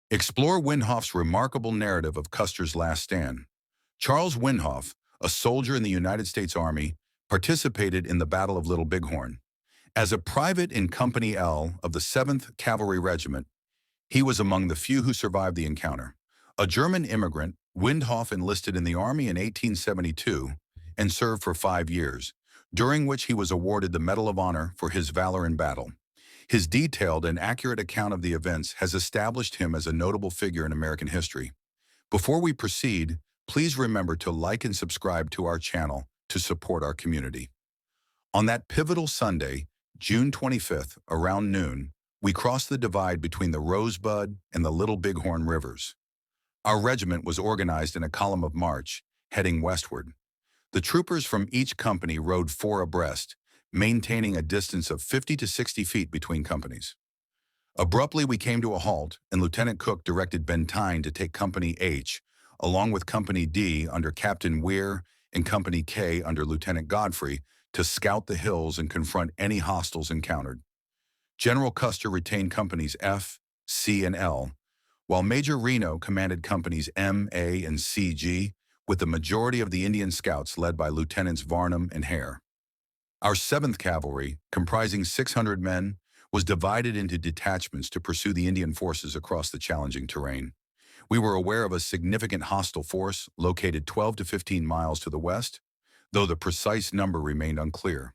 Explore Winhof's remarkable narrative of Custer's last stand. Charles Winhof, a soldier in the United States Army, participated in the Battle of Little Bighorn. As a private in Company L of the 7th Cavalry Regiment, he was among the few who survived the encounter. A German immigrant, Winhof enlisted in the Army in 1872 and served for 5 years, during which he was awarded the Medal of Honor for his valor in battle. His detailed and accurate account of the events has established him as a notable figure in American history. Before we proceed, please remember to like and subscribe to our channel to support our community. On that pivotal Sunday, June 25th, around noon, we crossed the divide between the Rosebud and the Little Bighorn rivers. Our regiment was organized in a column of march, heading westward. The troopers from each company rode 4 abreast, maintaining a distance of 50 to 60 feet between companies. Abruptly, we came to a halt, and Lieutenant Cook directed Bentine to take Company H, along with Company D under Captain Weir and Company K under Lieutenant Godfrey, to scout the hills and confront any hostiles encountered. General Custer retained Companies F, C, and L, while Major Reno commanded Companies M, A, and C, G, with the majority of the Indian scouts led by Lieutenants Varnum and Hare. Our 7th Cavalry, comprising 600 men, was divided into detachments to pursue the Indian forces across the challenging terrain. We were aware of a significant hostile force located 12 to 15 miles to the west, though the precise number remained unclear.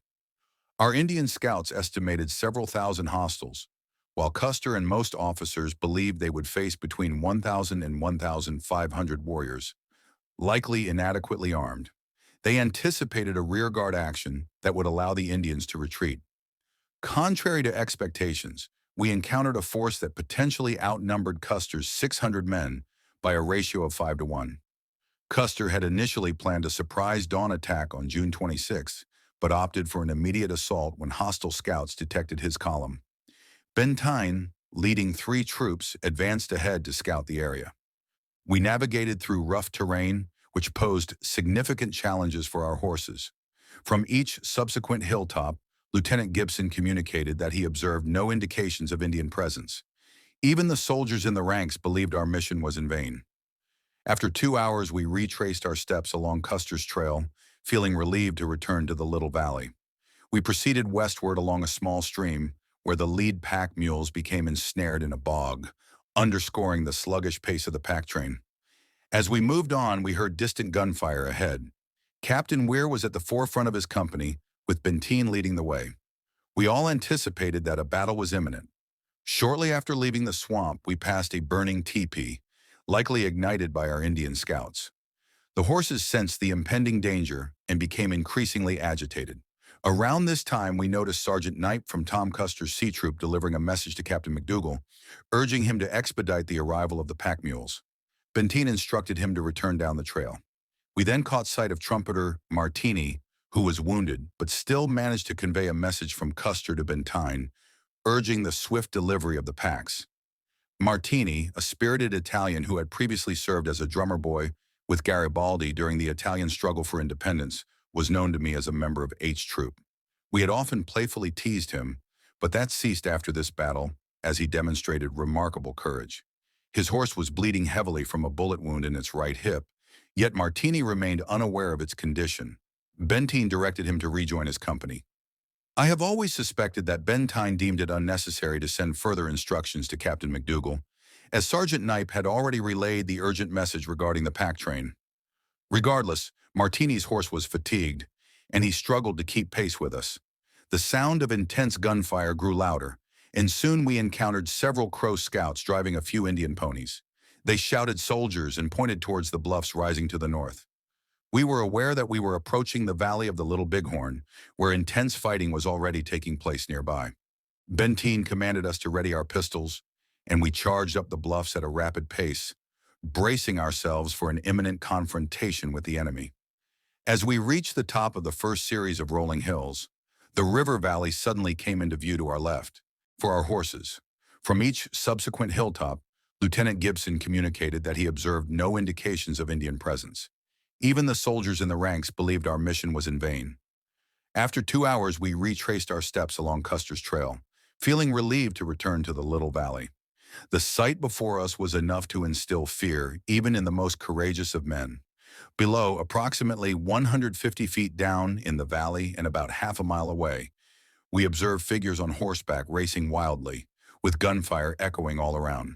Our Indian scouts estimated several thousand hostiles, while Custer and most officers believed they would face between 1,000 and 1,500 warriors, likely inadequately armed. They anticipated a rearguard action that would allow the Indians to retreat. Contrary to expectations, we encountered a force that potentially outnumbered Custer's 600 men by a ratio of 5 to 1. Custer had initially planned a surprise dawn attack on June 26, but opted for an immediate assault when hostile scouts detected his column. Bentine, leading 3 troops, advanced ahead to scout the area. We navigated through rough terrain, which posed significant challenges for our horses. From each subsequent hilltop, Lieutenant Gibson communicated that he observed no indications of Indian presence. Even the soldiers in the ranks believed our mission was in vain. After 2 hours, we retraced our steps along Custer's trail, feeling relieved to return to the little valley. We proceeded westward along a small stream, where the lead pack mules became ensnared in a bog, underscoring the sluggish pace of the pack train. As we moved on, we heard distant gunfire ahead. Captain Weir was at the forefront of his company, with Bentine leading the way. We all anticipated that a battle was imminent. Shortly after leaving the swamp, we passed a burning teepee, likely ignited by our Indian scouts. The horses sensed the impending danger and became increasingly agitated. Around this time, we noticed Sergeant Knipe from Tom Custer's C Troop delivering a message to Captain McDougal, urging him to expedite the arrival of the pack mules. Bentine instructed him to return down the trail. We then caught sight of trumpeter Martini, who was wounded, but still managed to convey a message from Custer to Bentine, urging the swift delivery of the packs. Martini, a spirited Italian who had previously served as a drummer boy with Garibaldi during the Italian struggle for independence, was known to me as a member of H Troop. We had often playfully teased him, but that ceased after this battle, as he demonstrated remarkable courage. His horse was bleeding heavily from a bullet wound in its right hip, yet Martini remained unaware of its condition. Bentine directed him to rejoin his company. I have always suspected that Bentine deemed it unnecessary to send further instructions to Captain McDougal, as Sergeant Knipe had already relayed the urgent message regarding the pack train. Regardless, Martini's horse was fatigued, and he struggled to keep pace with us. The sound of intense gunfire grew louder, and soon we encountered several Crow scouts driving a few Indian ponies. They shouted soldiers and pointed towards the bluffs rising to the north. We were aware that we were approaching the valley of the Little Bighorn, where intense fighting was already taking place nearby. Bentine commanded us to ready our pistols, and we charged up the bluffs at a rapid pace, bracing ourselves for an imminent confrontation with the enemy. As we reached the top of the first series of rolling hills, the river valley suddenly came into view to our left. For our horses, from each subsequent hilltop, Lieutenant Gibson communicated that he observed no indications of Indian presence. Even the soldiers in the ranks believed our mission was in vain. After 2 hours, we retraced our steps along Custer's trail, feeling relieved to return to the little valley. The sight before us was enough to instill fear, even in the most courageous of men. Below, approximately 150 feet down in the valley and about half a mile away, we observed figures on horseback racing wildly, with gunfire echoing all around.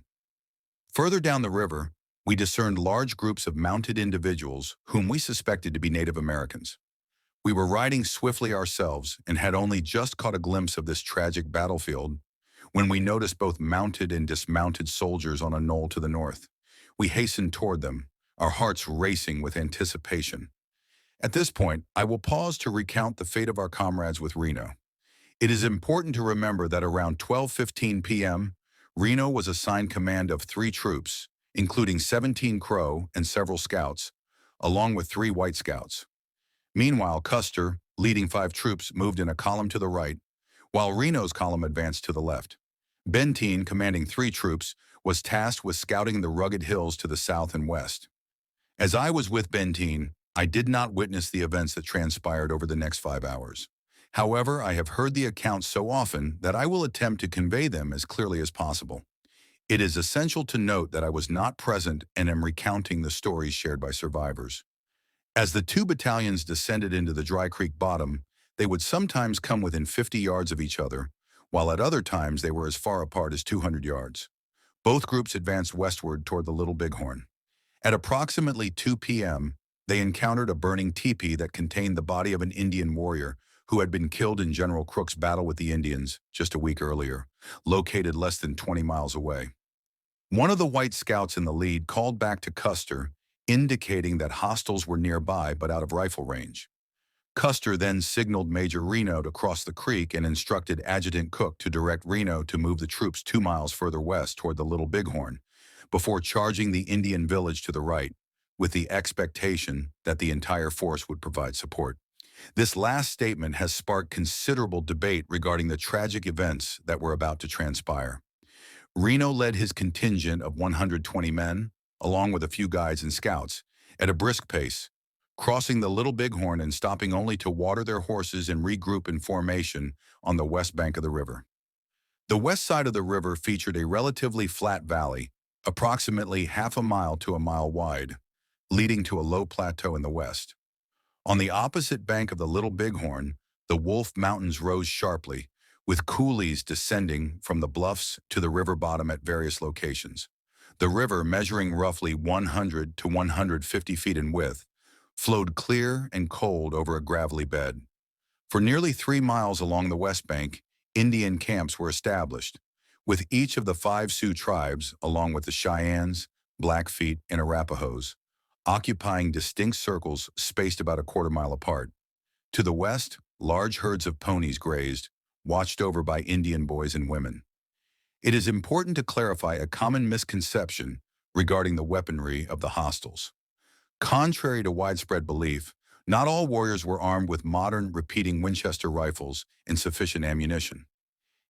Further down the river, we discerned large groups of mounted individuals whom we suspected to be Native Americans. We were riding swiftly ourselves and had only just caught a glimpse of this tragic battlefield when we noticed both mounted and dismounted soldiers on a knoll to the north. We hastened toward them, our hearts racing with anticipation. At this point, I will pause to recount the fate of our comrades with Reno. It is important to remember that around 12:15 p.m., Reno was assigned command of 3 troops, including 17 Crow and several scouts, along with 3 White Scouts. Meanwhile, Custer, leading 5 troops, moved in a column to the right, while Reno's column advanced to the left. Bentine, commanding 3 troops, was tasked with scouting the rugged hills to the south and west. As I was with Bentine, I did not witness the events that transpired over the next 5 hours. However, I have heard the accounts so often that I will attempt to convey them as clearly as possible. It is essential to note that I was not present and am recounting the stories shared by survivors. As the 2 battalions descended into the Dry Creek bottom, they would sometimes come within 50 yards of each other, while at other times they were as far apart as 200 yards. Both groups advanced westward toward the Little Bighorn. At approximately 2 p.m., they encountered a burning teepee that contained the body of an Indian warrior who had been killed in General Crook's battle with the Indians just a week earlier, located less than 20 miles away. One of the White Scouts in the lead called back to Custer, indicating that hostiles were nearby but out of rifle range. Custer then signaled Major Reno to cross the creek and instructed Adjutant Cook to direct Reno to move the troops 2 miles further west toward the Little Bighorn, before charging the Indian village to the right, with the expectation that the entire force would provide support. This last statement has sparked considerable debate regarding the tragic events that were about to transpire. Reno led his contingent of 120 men, along with a few guides and scouts, at a brisk pace, crossing the Little Bighorn and stopping only to water their horses and regroup in formation on the west bank of the river. The west side of the river featured a relatively flat valley, approximately half a mile to a mile wide, leading to a low plateau in the west. On the opposite bank of the Little Bighorn, the Wolf Mountains rose sharply, with coulees descending from the bluffs to the river bottom at various locations. The river, measuring roughly 100 to 150 feet in width, flowed clear and cold over a gravelly bed. For nearly 3 miles along the west bank, Indian camps were established, with each of the 5 Sioux tribes, along with the Cheyennes, Blackfeet, and Arapahoes, occupying distinct circles spaced about a quarter-mile apart. To the west, large herds of ponies grazed, watched over by Indian boys and women. It is important to clarify a common misconception regarding the weaponry of the hostiles. Contrary to widespread belief, not all warriors were armed with modern repeating Winchester rifles and sufficient ammunition.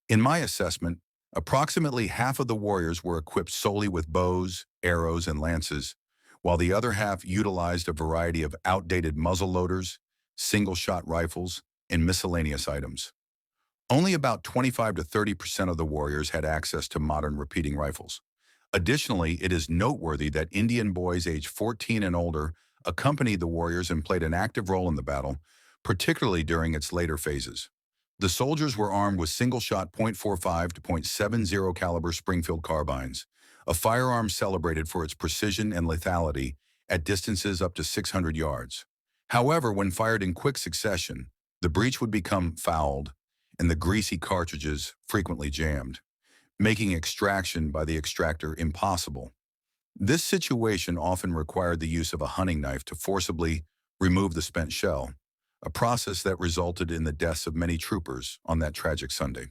In my assessment, approximately half of the warriors were equipped solely with bows, arrows, and lances, while the other half utilized a variety of outdated muzzle loaders, single-shot rifles, and miscellaneous items. Only about 25 to 30% of the warriors had access to modern repeating rifles. Additionally, it is noteworthy that Indian boys aged 14 and older accompanied the warriors and played an active role in the battle, particularly during its later phases. The soldiers were armed with single-shot .45 to .70 caliber Springfield carbines, a firearm celebrated for its precision and lethality at distances up to 600 yards. However, when fired in quick succession, the breech would become fouled and the greasy cartridges frequently jammed, making extraction by the extractor impossible. This situation often required the use of a hunting knife to forcibly remove the spent shell, a process that resulted in the deaths of many troopers on that tragic Sunday.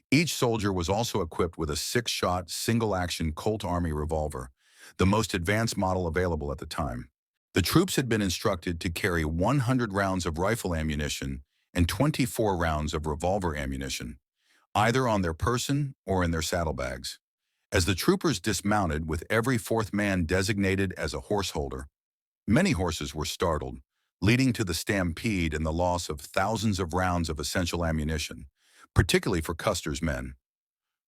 Each soldier was also equipped with a 6-shot, single-action Colt Army revolver, the most advanced model available at the time. The troops had been instructed to carry 100 rounds of rifle ammunition and 24 rounds of revolver ammunition, either on their person or in their saddlebags. As the troopers dismounted, with every 4th man designated as a horse holder, many horses were startled, leading to the stampede and the loss of thousands of rounds of essential ammunition, particularly for Custer's men.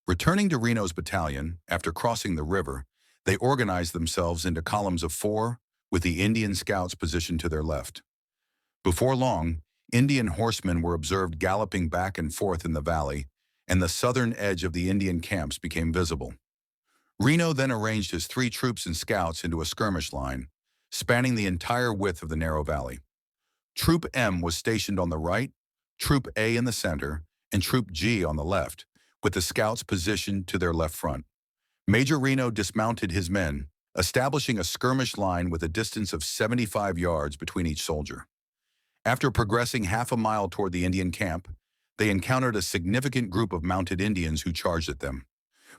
Returning to Reno's battalion, after crossing the river, they organized themselves into columns of 4, with the Indian scouts positioned to their left. Before long, Indian horsemen were observed galloping back and forth in the valley, and the southern edge of the Indian camps became visible. Reno then arranged his 3 troops and scouts into a skirmish line, spanning the entire width of the narrow valley. Troop M was stationed on the right, Troop A in the center, and Troop G on the left, with the scouts positioned to their left front. Major Reno dismounted his men, establishing a skirmish line with a distance of 75 yards between each soldier. After progressing half a mile toward the Indian camp, they encountered a significant group of mounted Indians who charged at them.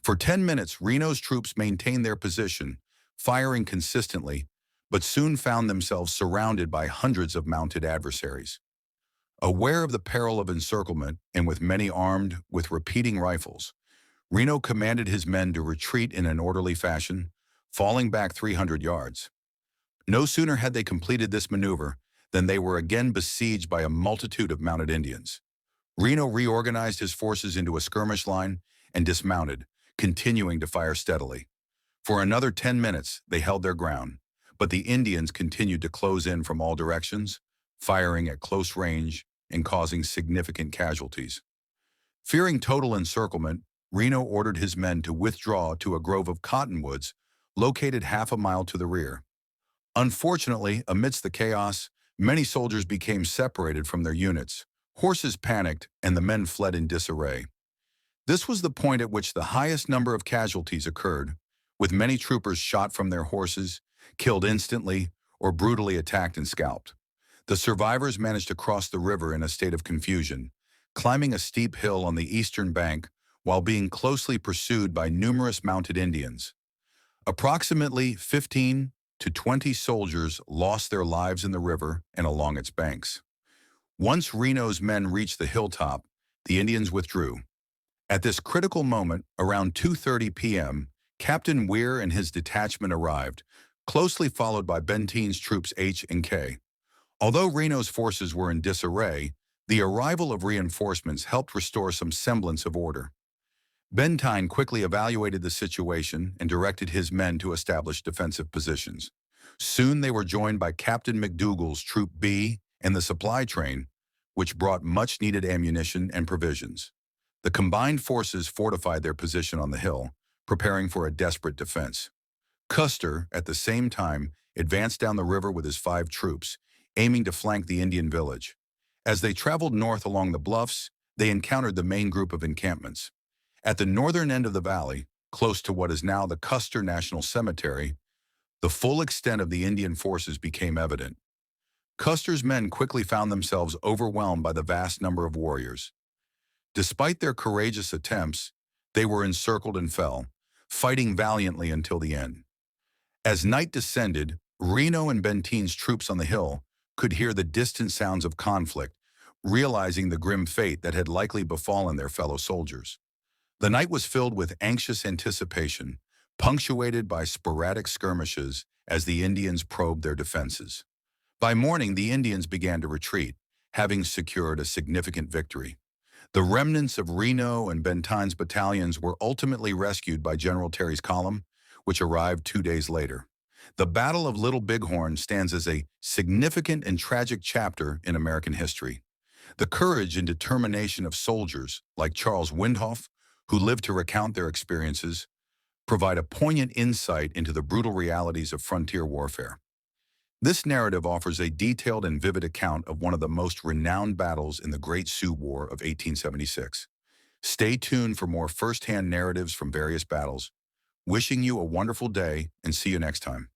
For 10 minutes, Reno's troops maintained their position, firing consistently, but soon found themselves surrounded by hundreds of mounted adversaries. Aware of the peril of encirclement and with many armed with repeating rifles, Reno commanded his men to retreat in an orderly fashion, falling back 300 yards. No sooner had they completed this maneuver than they were again besieged by a multitude of mounted Indians. Reno reorganized his forces into a skirmish line and dismounted, continuing to fire steadily. For another 10 minutes, they held their ground, but the Indians continued to close in from all directions, firing at close range and causing significant casualties. Fearing total encirclement, Reno ordered his men to withdraw to a grove of cottonwoods located half a mile to the rear. Unfortunately, amidst the chaos, many soldiers became separated from their units. Horses panicked, and the men fled in disarray. This was the point at which the highest number of casualties occurred, with many troopers shot from their horses, killed instantly, or brutally attacked and scalped. The survivors managed to cross the river in a state of confusion, climbing a steep hill on the eastern bank while being closely pursued by numerous mounted Indians. Approximately 15 to 20 soldiers lost their lives in the river and along its banks. Once Reno's men reached the hilltop, the Indians withdrew. At this critical moment, around 2:30 p.m., Captain Weir and his detachment arrived, closely followed by Bentine's troops H and K. Although Reno's forces were in disarray, the arrival of reinforcements helped restore some semblance of order. Bentine quickly evaluated the situation and directed his men to establish defensive positions. Soon they were joined by Captain McDougall's Troop B and the supply train, which brought much-needed ammunition and provisions. The combined forces fortified their position on the hill, preparing for a desperate defense. Custer, at the same time, advanced down the river with his 5 troops, aiming to flank the Indian village. As they traveled north along the bluffs, they encountered the main group of encampments. At the northern end of the valley, close to what is now the Custer National Cemetery, the full extent of the Indian forces became evident. Custer's men quickly found themselves overwhelmed by the vast number of warriors. Despite their courageous attempts, they were encircled and fell, fighting valiantly until the end. As night descended, Reno and Bentine's troops on the hill could hear the distant sounds of conflict, realizing the grim fate that had likely befallen their fellow soldiers. The night was filled with anxious anticipation, punctuated by sporadic skirmishes as the Indians probed their defenses. By morning, the Indians began to retreat, having secured a significant victory. The remnants of Reno and Bentine's battalions were ultimately rescued by General Terry's column, which arrived 2 days later. The Battle of Little Bighorn stands as a significant and tragic chapter in American history. The courage and determination of soldiers like Charles Winhof, who lived to recount their experiences, provide a poignant insight into the brutal realities of frontier warfare. This narrative offers a detailed and vivid account of one of the most renowned battles in the Great Sioux War of 1876. Stay tuned for more first-hand narratives from various battles. Wishing you a wonderful day and see you next time.